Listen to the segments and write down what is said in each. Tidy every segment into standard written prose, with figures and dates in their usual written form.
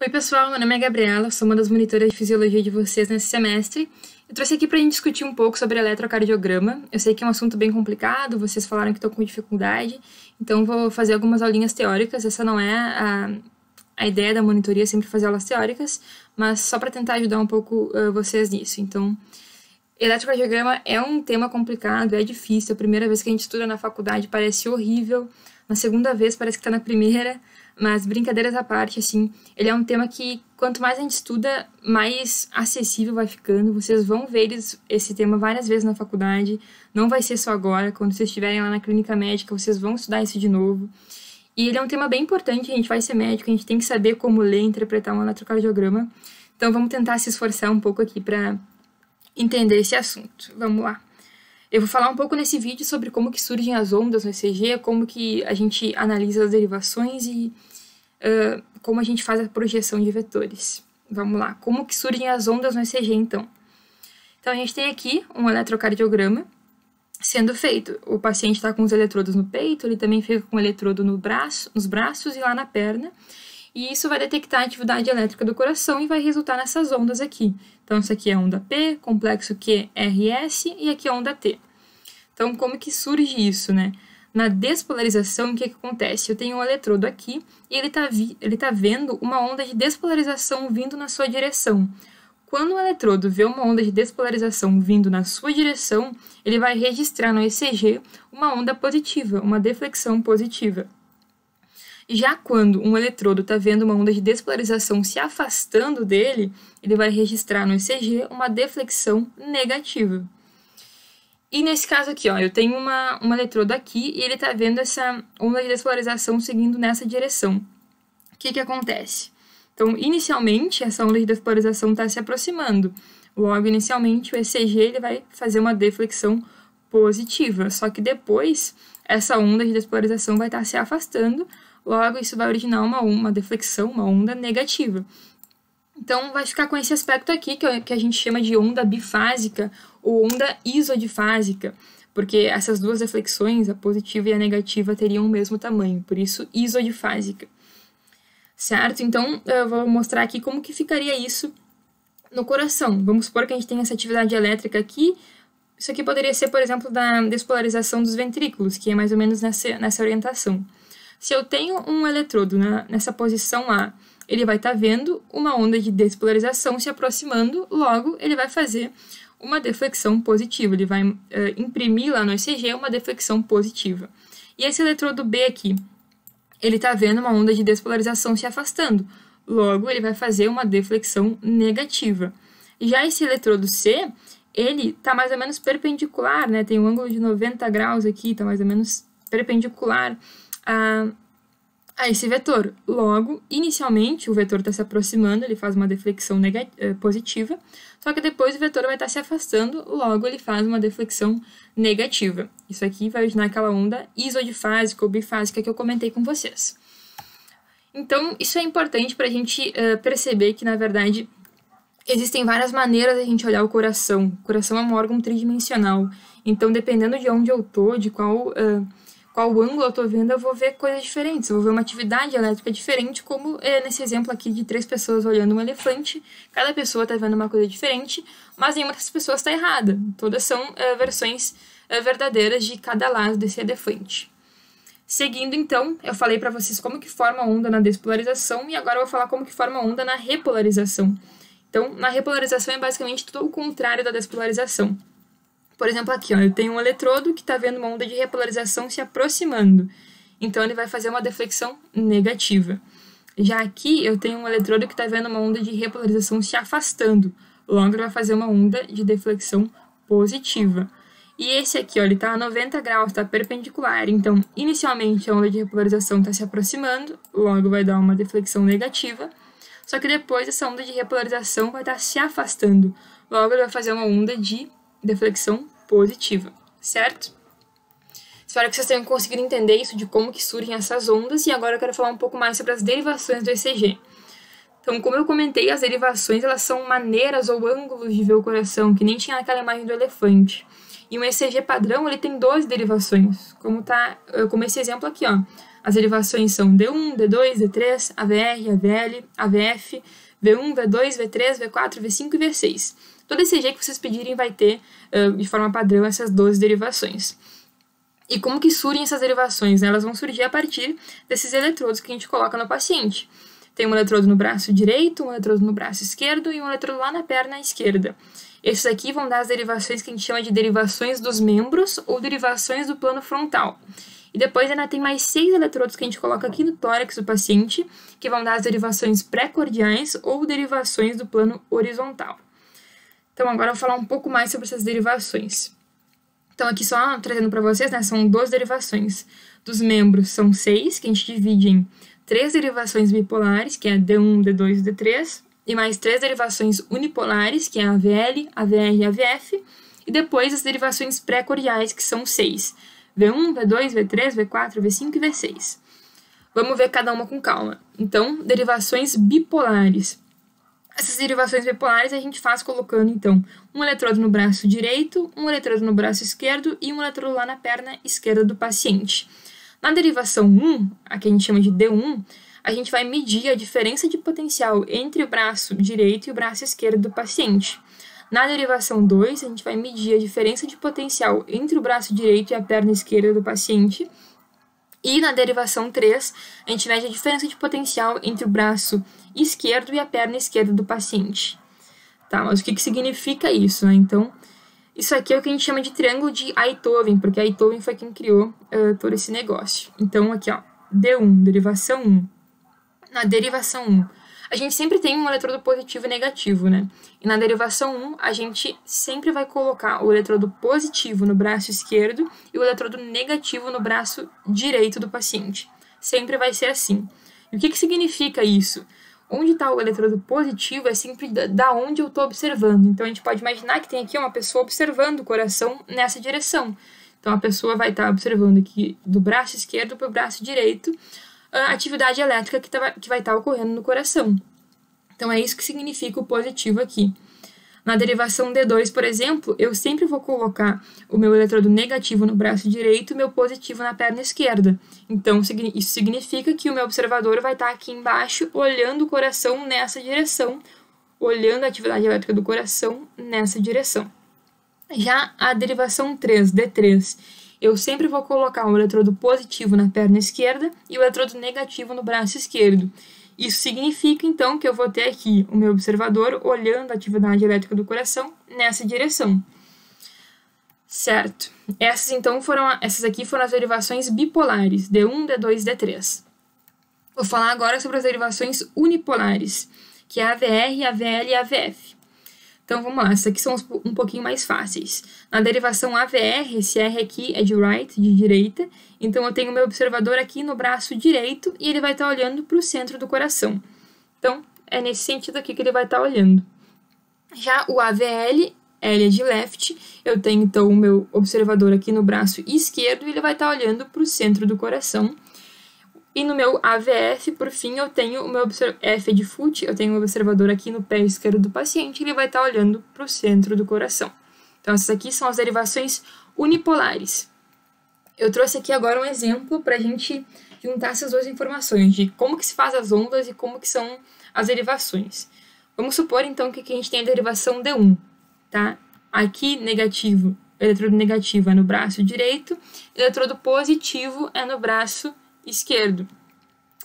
Oi pessoal, meu nome é Gabriela, sou uma das monitoras de fisiologia de vocês nesse semestre. Eu trouxe aqui pra gente discutir um pouco sobre eletrocardiograma. Eu sei que é um assunto bem complicado, vocês falaram que estão com dificuldade, então vou fazer algumas aulinhas teóricas. Essa não é a ideia da monitoria, sempre fazer aulas teóricas, mas só para tentar ajudar um pouco vocês nisso. Então, eletrocardiograma é um tema complicado, é difícil. A primeira vez que a gente estuda na faculdade parece horrível, na segunda vez parece que está na primeira, mas brincadeiras à parte, assim, ele é um tema que quanto mais a gente estuda, mais acessível vai ficando. Vocês vão ver esse tema várias vezes na faculdade, não vai ser só agora, quando vocês estiverem lá na clínica médica, vocês vão estudar isso de novo. E ele é um tema bem importante, a gente vai ser médico, a gente tem que saber como ler e interpretar um eletrocardiograma. Então vamos tentar se esforçar um pouco aqui para entender esse assunto. Vamos lá. Eu vou falar um pouco nesse vídeo sobre como que surgem as ondas no ECG, como que a gente analisa as derivações e como a gente faz a projeção de vetores. Vamos lá. Como que surgem as ondas no ECG, então? Então, a gente tem aqui um eletrocardiograma sendo feito. O paciente está com os eletrodos no peito, ele também fica com o eletrodo nos braços e lá na perna. E isso vai detectar a atividade elétrica do coração e vai resultar nessas ondas aqui. Então, essa aqui é a onda P, complexo QRS, e aqui é a onda T. Então, como que surge isso, né? Na despolarização, o que acontece? Eu tenho um eletrodo aqui e ele tá vendo uma onda de despolarização vindo na sua direção. Quando o eletrodo vê uma onda de despolarização vindo na sua direção, ele vai registrar no ECG uma onda positiva, uma deflexão positiva. Já quando um eletrodo está vendo uma onda de despolarização se afastando dele, ele vai registrar no ECG uma deflexão negativa. E nesse caso aqui, ó, eu tenho um eletrodo aqui e ele está vendo essa onda de despolarização seguindo nessa direção. O que acontece? Então, inicialmente, essa onda de despolarização está se aproximando. Logo, inicialmente, o ECG ele vai fazer uma deflexão positiva. Só que depois, essa onda de despolarização vai estar se afastando. Logo, isso vai originar uma deflexão, uma onda negativa. Então, vai ficar com esse aspecto aqui, que a gente chama de onda bifásica ou onda isodifásica, porque essas duas deflexões, a positiva e a negativa, teriam o mesmo tamanho, por isso isodifásica. Certo? Então, eu vou mostrar aqui como que ficaria isso no coração. Vamos supor que a gente tem essa atividade elétrica aqui. Isso aqui poderia ser, por exemplo, da despolarização dos ventrículos, que é mais ou menos nessa orientação. Se eu tenho um eletrodo nessa posição A, ele vai estar vendo uma onda de despolarização se aproximando, logo ele vai fazer uma deflexão positiva, ele vai imprimir lá no ECG uma deflexão positiva. E esse eletrodo B aqui, ele está vendo uma onda de despolarização se afastando, logo ele vai fazer uma deflexão negativa. Já esse eletrodo C, ele está mais ou menos perpendicular, né? Tem um ângulo de 90 graus aqui, está mais ou menos perpendicular a esse vetor. Logo, inicialmente, o vetor está se aproximando, ele faz uma deflexão positiva, só que depois o vetor vai estar se afastando, logo ele faz uma deflexão negativa. Isso aqui vai originar aquela onda isodifásica ou bifásica que eu comentei com vocês. Então, isso é importante para a gente perceber que, na verdade, existem várias maneiras de a gente olhar o coração. O coração é um órgão tridimensional, então, dependendo de onde eu estou, de qual ângulo eu estou vendo, eu vou ver coisas diferentes, eu vou ver uma atividade elétrica diferente, como nesse exemplo aqui de 3 pessoas olhando um elefante, cada pessoa está vendo uma coisa diferente, mas nenhuma dessas pessoas está errada, todas são versões verdadeiras de cada lado desse elefante. Seguindo, então, eu falei para vocês como que forma a onda na despolarização, e agora eu vou falar como que forma a onda na repolarização. Então, na repolarização é basicamente tudo o contrário da despolarização. Por exemplo, aqui, ó, eu tenho um eletrodo que está vendo uma onda de repolarização se aproximando. Então, ele vai fazer uma deflexão negativa. Já aqui, eu tenho um eletrodo que está vendo uma onda de repolarização se afastando. Logo, ele vai fazer uma onda de deflexão positiva. E esse aqui, ó, ele está a 90 graus, está perpendicular. Então, inicialmente, a onda de repolarização está se aproximando. Logo, vai dar uma deflexão negativa. Só que depois, essa onda de repolarização vai estar se afastando. Logo, ele vai fazer uma onda de deflexão positiva, certo? Espero que vocês tenham conseguido entender isso de como que surgem essas ondas, e agora eu quero falar um pouco mais sobre as derivações do ECG. Então, como eu comentei, as derivações elas são maneiras ou ângulos de ver o coração, que nem tinha naquela imagem do elefante. E um ECG padrão ele tem 12 derivações, como esse exemplo aqui, ó. As derivações são D1, D2, D3, AVR, AVL, AVF, V1, V2, V3, V4, V5 e V6. Todo ECG que vocês pedirem vai ter, de forma padrão, essas 12 derivações. E como que surgem essas derivações? Elas vão surgir a partir desses eletrodos que a gente coloca no paciente. Tem um eletrodo no braço direito, um eletrodo no braço esquerdo e um eletrodo lá na perna esquerda. Esses aqui vão dar as derivações que a gente chama de derivações dos membros ou derivações do plano frontal. E depois ainda tem mais 6 eletrodos que a gente coloca aqui no tórax do paciente, que vão dar as derivações pré-cordiais ou derivações do plano horizontal. Então agora eu vou falar um pouco mais sobre essas derivações. Então aqui só trazendo para vocês, né, são 12 derivações. Dos membros são 6, que a gente divide em 3 derivações bipolares, que é D1, D2 e D3, e mais 3 derivações unipolares, que é a AVL, AVR e AVF, e depois as derivações pré-cordiais, que são 6. V1, V2, V3, V4, V5 e V6. Vamos ver cada uma com calma. Então, derivações bipolares. Essas derivações bipolares a gente faz colocando, então, um eletrodo no braço direito, um eletrodo no braço esquerdo e um eletrodo lá na perna esquerda do paciente. Na derivação 1, a que a gente chama de D1, a gente vai medir a diferença de potencial entre o braço direito e o braço esquerdo do paciente. Na derivação 2, a gente vai medir a diferença de potencial entre o braço direito e a perna esquerda do paciente. E na derivação 3, a gente mede a diferença de potencial entre o braço esquerdo e a perna esquerda do paciente. Tá, mas o que significa isso, né? Então, isso aqui é o que a gente chama de triângulo de Einthoven, porque Einthoven foi quem criou todo esse negócio. Então, aqui, ó, D1, derivação 1. Na derivação 1, a gente sempre tem um eletrodo positivo e negativo, né? E na derivação 1, a gente sempre vai colocar o eletrodo positivo no braço esquerdo e o eletrodo negativo no braço direito do paciente. Sempre vai ser assim. E o que significa isso? Onde está o eletrodo positivo é sempre da onde eu estou observando. Então, a gente pode imaginar que tem aqui uma pessoa observando o coração nessa direção. Então, a pessoa vai estar observando aqui do braço esquerdo para o braço direito a atividade elétrica que vai estar ocorrendo no coração. Então, é isso que significa o positivo aqui. Na derivação D2, por exemplo, eu sempre vou colocar o meu eletrodo negativo no braço direito e o meu positivo na perna esquerda. Então, isso significa que o meu observador vai estar aqui embaixo, olhando o coração nessa direção, olhando a atividade elétrica do coração nessa direção. Já a derivação 3, D3, eu sempre vou colocar o eletrodo positivo na perna esquerda e o eletrodo negativo no braço esquerdo. Isso significa, então, que eu vou ter aqui o meu observador olhando a atividade elétrica do coração nessa direção. Certo. Essas aqui foram as derivações bipolares, D1, D2 e D3. Vou falar agora sobre as derivações unipolares, que é a AVR, AVL e AVF. Então, vamos lá, essas aqui são um pouquinho mais fáceis. Na derivação AVR, esse R aqui é de right, de direita. Então, eu tenho o meu observador aqui no braço direito e ele vai estar olhando para o centro do coração. Então, é nesse sentido aqui que ele vai estar olhando. Já o AVL, L é de left, eu tenho, então, o meu observador aqui no braço esquerdo e ele vai estar olhando para o centro do coração. E no meu AVF, por fim, eu tenho o meu F de foot, eu tenho o observador aqui no pé esquerdo do paciente e ele vai estar olhando para o centro do coração. Então, essas aqui são as derivações unipolares. Eu trouxe aqui agora um exemplo para a gente juntar essas duas informações, de como que se faz as ondas e como que são as derivações. Vamos supor, então, que aqui a gente tem a derivação D1, tá? Aqui, negativo, o eletrodo negativo é no braço direito, o eletrodo positivo é no braço esquerdo.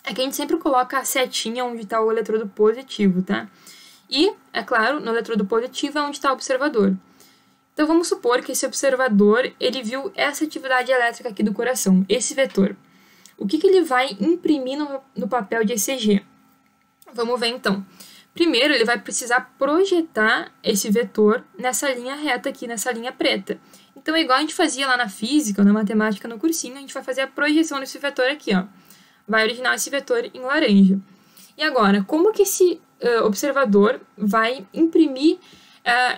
Aqui a gente sempre coloca a setinha onde está o eletrodo positivo, tá? E, é claro, no eletrodo positivo é onde está o observador. Então, vamos supor que esse observador, ele viu essa atividade elétrica aqui do coração, esse vetor. O que ele vai imprimir no papel de ECG? Vamos ver, então. Primeiro, ele vai precisar projetar esse vetor nessa linha reta aqui, nessa linha preta. Então, é igual a gente fazia lá na física ou na matemática no cursinho, a gente vai fazer a projeção desse vetor aqui, ó. Vai originar esse vetor em laranja. E agora, como que esse observador vai imprimir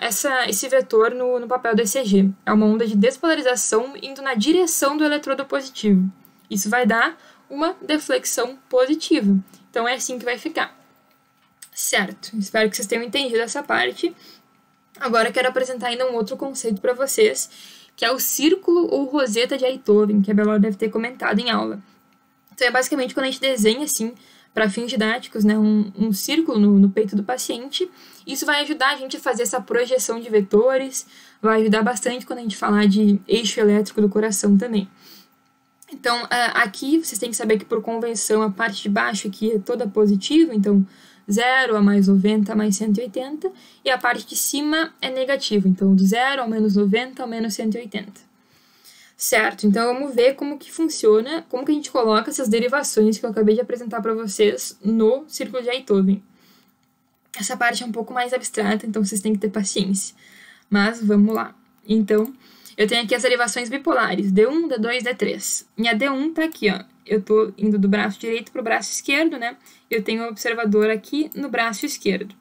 esse vetor no papel do ECG? É uma onda de despolarização indo na direção do eletrodo positivo. Isso vai dar uma deflexão positiva. Então, é assim que vai ficar. Certo, espero que vocês tenham entendido essa parte. Agora eu quero apresentar ainda um outro conceito para vocês, que é o círculo ou roseta de Einthoven, que a Bela deve ter comentado em aula. Então, é basicamente quando a gente desenha, assim, para fins didáticos, né, um círculo no peito do paciente. Isso vai ajudar a gente a fazer essa projeção de vetores, vai ajudar bastante quando a gente falar de eixo elétrico do coração também. Então, aqui vocês têm que saber que, por convenção, a parte de baixo aqui é toda positiva, então 0 a mais 90 a mais 180, e a parte de cima é negativa, então do 0 ao menos 90 ao menos 180. Certo, então vamos ver como que funciona, como que a gente coloca essas derivações que eu acabei de apresentar para vocês no círculo de Einthoven. Essa parte é um pouco mais abstrata, então vocês têm que ter paciência. Mas vamos lá. Então, eu tenho aqui as derivações bipolares, D1, D2, D3. Minha D1 tá aqui, ó. Eu tô indo do braço direito pro braço esquerdo, né? Eu tenho o observador aqui no braço esquerdo.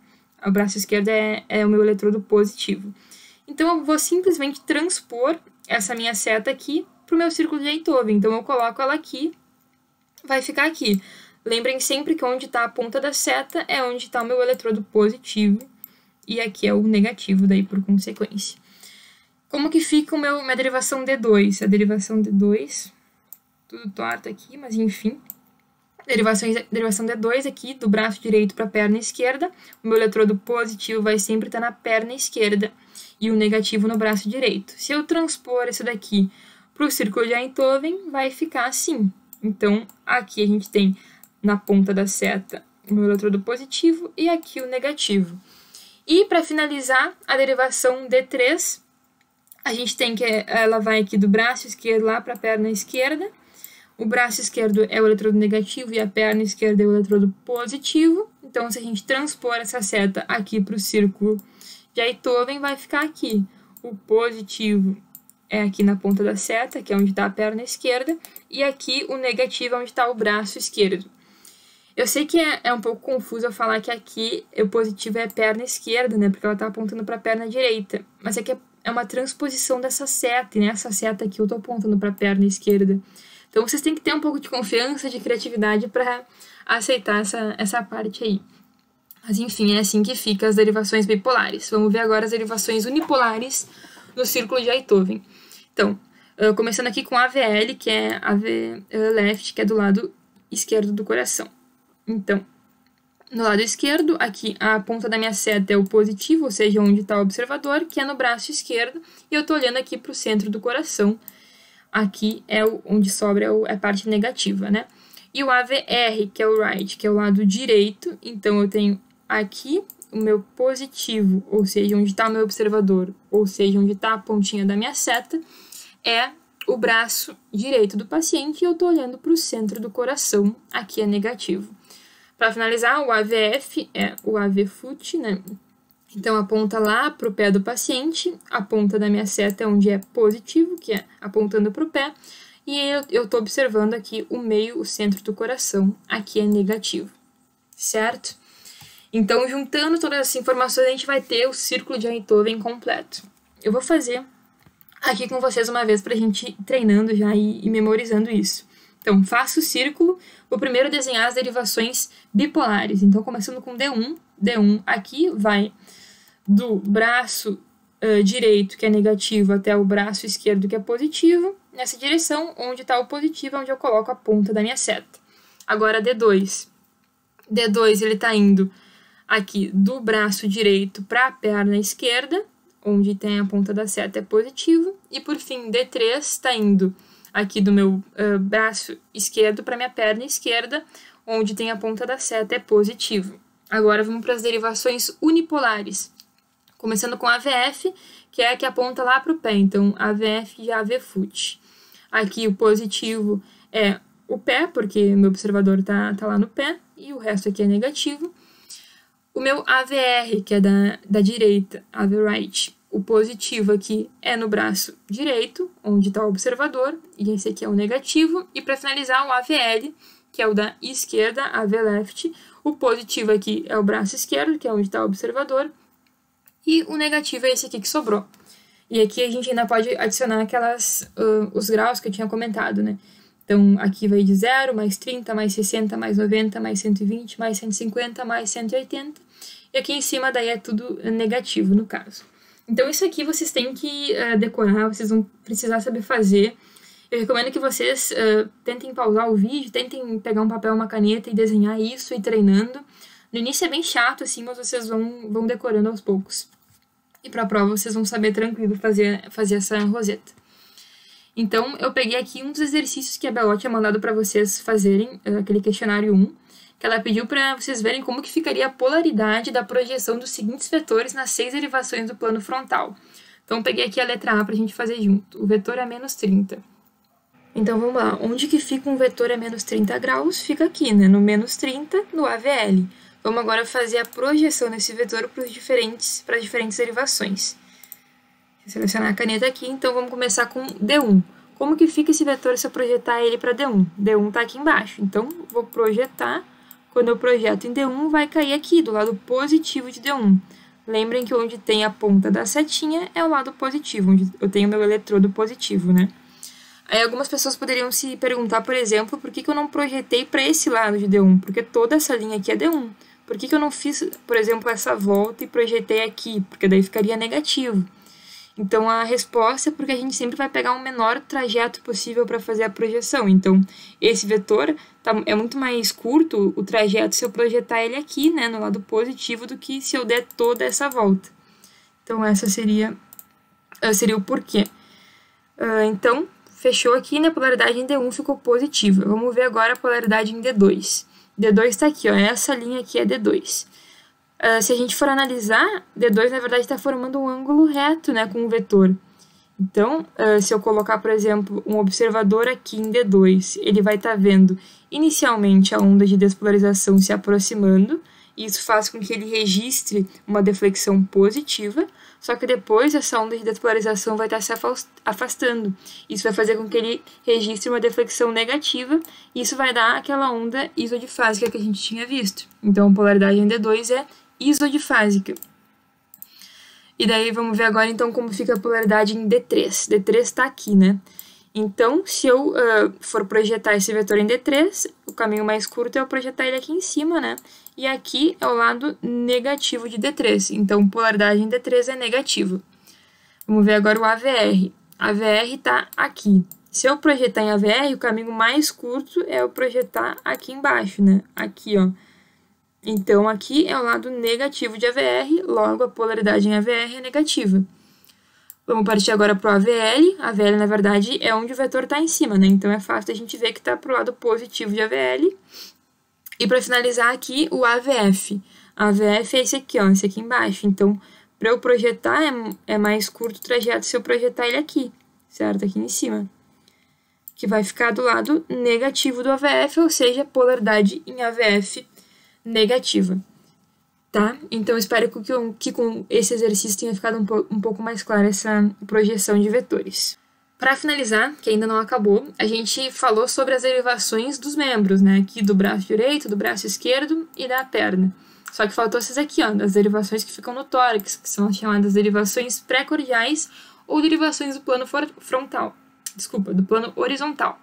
O braço esquerdo é o meu eletrodo positivo. Então, eu vou simplesmente transpor essa minha seta aqui pro meu círculo de Einthoven. Então, eu coloco ela aqui, vai ficar aqui. Lembrem sempre que onde está a ponta da seta é onde está o meu eletrodo positivo, e aqui é o negativo, daí por consequência. Como que fica minha derivação D2? A derivação D2, tudo torto aqui, mas enfim. Derivação D2 aqui, do braço direito para a perna esquerda. O meu eletrodo positivo vai sempre estar na perna esquerda e o negativo no braço direito. Se eu transpor isso daqui para o círculo de Einthoven, vai ficar assim. Então, aqui a gente tem na ponta da seta o meu eletrodo positivo e aqui o negativo. E para finalizar, a derivação D3, a gente tem que ela vai aqui do braço esquerdo lá para a perna esquerda. O braço esquerdo é o eletrodo negativo e a perna esquerda é o eletrodo positivo. Então, se a gente transpor essa seta aqui para o círculo de Einthoven, vai ficar aqui. O positivo é aqui na ponta da seta, que é onde está a perna esquerda, e aqui o negativo é onde está o braço esquerdo. Eu sei que é um pouco confuso eu falar que aqui o positivo é a perna esquerda, né? Porque ela está apontando para a perna direita. Mas aqui é uma transposição dessa seta, e nessa seta aqui eu estou apontando para a perna esquerda. Então, vocês têm que ter um pouco de confiança, de criatividade para aceitar essa parte aí. Mas, enfim, é assim que fica as derivações bipolares. Vamos ver agora as derivações unipolares no círculo de Einthoven. Então, começando aqui com AVL, que é AV left, que é do lado esquerdo do coração. Então, no lado esquerdo, aqui a ponta da minha seta é o positivo, ou seja, onde está o observador, que é no braço esquerdo, e eu estou olhando aqui para o centro do coração. Aqui é onde sobra a parte negativa, né? E o AVR, que é o right, que é o lado direito. Então, eu tenho aqui o meu positivo, ou seja, onde está o meu observador, ou seja, onde está a pontinha da minha seta, é o braço direito do paciente, e eu estou olhando para o centro do coração. Aqui é negativo. Para finalizar, o AVF é o AV foot, né? Então, aponta lá para o pé do paciente, a ponta da minha seta é onde é positivo, que é apontando para o pé, e eu estou observando aqui o meio, o centro do coração, aqui é negativo, certo? Então, juntando todas essas informações, a gente vai ter o círculo de Einthoven completo. Eu vou fazer aqui com vocês uma vez para a gente ir treinando já e memorizando isso. Então, faço o círculo, vou primeiro desenhar as derivações bipolares. Então, começando com D1, D1 aqui vai do braço direito, que é negativo, até o braço esquerdo, que é positivo. Nessa direção, onde está o positivo, é onde eu coloco a ponta da minha seta. Agora, D2. D2, ele está indo aqui do braço direito para a perna esquerda, onde tem a ponta da seta, é positivo. E, por fim, D3 está indo aqui do meu braço esquerdo para minha perna esquerda, onde tem a ponta da seta, é positivo. Agora, vamos para as derivações unipolares. Começando com AVF, que é a que aponta lá para o pé. Então, AVF e AV foot. Aqui o positivo é o pé, porque meu observador tá lá no pé, e o resto aqui é negativo. O meu AVR, que é da direita, AV right, o positivo aqui é no braço direito, onde está o observador, e esse aqui é o negativo. E para finalizar, o AVL, que é o da esquerda, AV left, o positivo aqui é o braço esquerdo, que é onde está o observador, e o negativo é esse aqui que sobrou. E aqui a gente ainda pode adicionar os graus que eu tinha comentado, né? Então, aqui vai de 0, mais 30, mais 60, mais 90, mais 120, mais 150, mais 180. E aqui em cima daí é tudo negativo, no caso. Então, isso aqui vocês têm que decorar, vocês vão precisar saber fazer. Eu recomendo que vocês tentem pausar o vídeo, tentem pegar um papel, uma caneta e desenhar isso e ir treinando. No início é bem chato, assim, mas vocês vão decorando aos poucos. E para a prova vocês vão saber tranquilo fazer essa roseta. Então, eu peguei aqui um dos exercícios que a Belo tinha mandado para vocês fazerem, aquele questionário 1, que ela pediu para vocês verem como que ficaria a polaridade da projeção dos seguintes vetores nas 6 derivações do plano frontal. Então, peguei aqui a letra A para a gente fazer junto. O vetor é menos 30. Então, vamos lá. Onde que fica um vetor a menos 30 graus? Fica aqui, né? No menos 30, no AVL. Vamos agora fazer a projeção desse vetor para as diferentes derivações. Vou selecionar a caneta aqui, então vamos começar com D1. Como que fica esse vetor se eu projetar ele para D1? D1 está aqui embaixo, então vou projetar. Quando eu projeto em D1, vai cair aqui, do lado positivo de D1. Lembrem que onde tem a ponta da setinha é o lado positivo, onde eu tenho meu eletrodo positivo, né? Aí algumas pessoas poderiam se perguntar, por exemplo, por que eu não projetei para esse lado de D1? Porque toda essa linha aqui é D1. Por que eu não fiz, por exemplo, essa volta e projetei aqui? Porque daí ficaria negativo. Então, a resposta é porque a gente sempre vai pegar o menor trajeto possível para fazer a projeção. Então, esse vetor é muito mais curto, o trajeto, se eu projetar ele aqui, né, no lado positivo, do que se eu der toda essa volta. Então, essa seria o porquê. Então, fechou aqui, né, a polaridade em D1 ficou positiva. Vamos ver agora a polaridade em D2. D2 está aqui, ó, essa linha aqui é D2. Se a gente for analisar, D2 na verdade está formando um ângulo reto, né, com o vetor. Então, se eu colocar, por exemplo, um observador aqui em D2, ele vai estar vendo inicialmente a onda de despolarização se aproximando, e isso faz com que ele registre uma deflexão positiva, só que depois essa onda de despolarização vai estar se afastando. Isso vai fazer com que ele registre uma deflexão negativa, e isso vai dar aquela onda isodifásica que a gente tinha visto. Então, a polaridade em D2 é isodifásica. E daí vamos ver agora então como fica a polaridade em D3. D3 está aqui, né? Então, se eu for projetar esse vetor em D3, o caminho mais curto é eu projetar ele aqui em cima, né? E aqui é o lado negativo de D3. Então, polaridade em D3 é negativa. Vamos ver agora o AVR. AVR está aqui. Se eu projetar em AVR, o caminho mais curto é eu projetar aqui embaixo, né? Aqui, ó. Então, aqui é o lado negativo de AVR, logo a polaridade em AVR é negativa. Vamos partir agora para o AVL. AVL, na verdade, é onde o vetor está em cima, né? Então, é fácil a gente ver que está para o lado positivo de AVL. E para finalizar aqui, o AVF. AVF é esse aqui, ó, esse aqui embaixo. Então, para eu projetar, é mais curto o trajeto se eu projetar ele aqui, certo? Aqui em cima. Que vai ficar do lado negativo do AVF, ou seja, polaridade em AVF negativa, tá? Então, espero que com esse exercício tenha ficado um pouco mais clara essa projeção de vetores. Para finalizar, que ainda não acabou, a gente falou sobre as derivações dos membros, né? Aqui do braço direito, do braço esquerdo e da perna. Só que faltou essas aqui, ó, das derivações que ficam no tórax, que são chamadas derivações pré-cordiais ou derivações do plano frontal. Desculpa, do plano horizontal.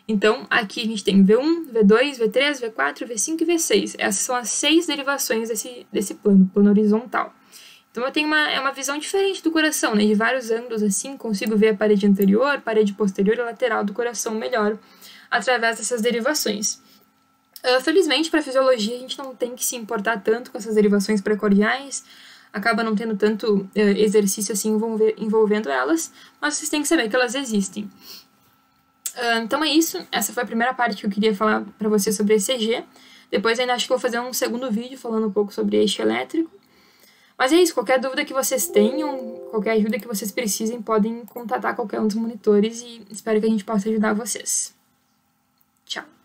Então, aqui a gente tem V1, V2, V3, V4, V5 e V6. Essas são as 6 derivações desse plano horizontal. Então, eu tenho uma visão diferente do coração, né? De vários ângulos, assim, consigo ver a parede anterior, parede posterior e lateral do coração melhor através dessas derivações. Felizmente, para a fisiologia, a gente não tem que se importar tanto com essas derivações precordiais, acaba não tendo tanto exercício assim envolvendo elas, mas vocês têm que saber que elas existem. Então é isso, essa foi a primeira parte que eu queria falar para vocês sobre ECG. Depois ainda acho que vou fazer um segundo vídeo falando um pouco sobre eixo elétrico. Mas é isso, qualquer dúvida que vocês tenham, qualquer ajuda que vocês precisem, podem contatar qualquer um dos monitores e espero que a gente possa ajudar vocês. Tchau!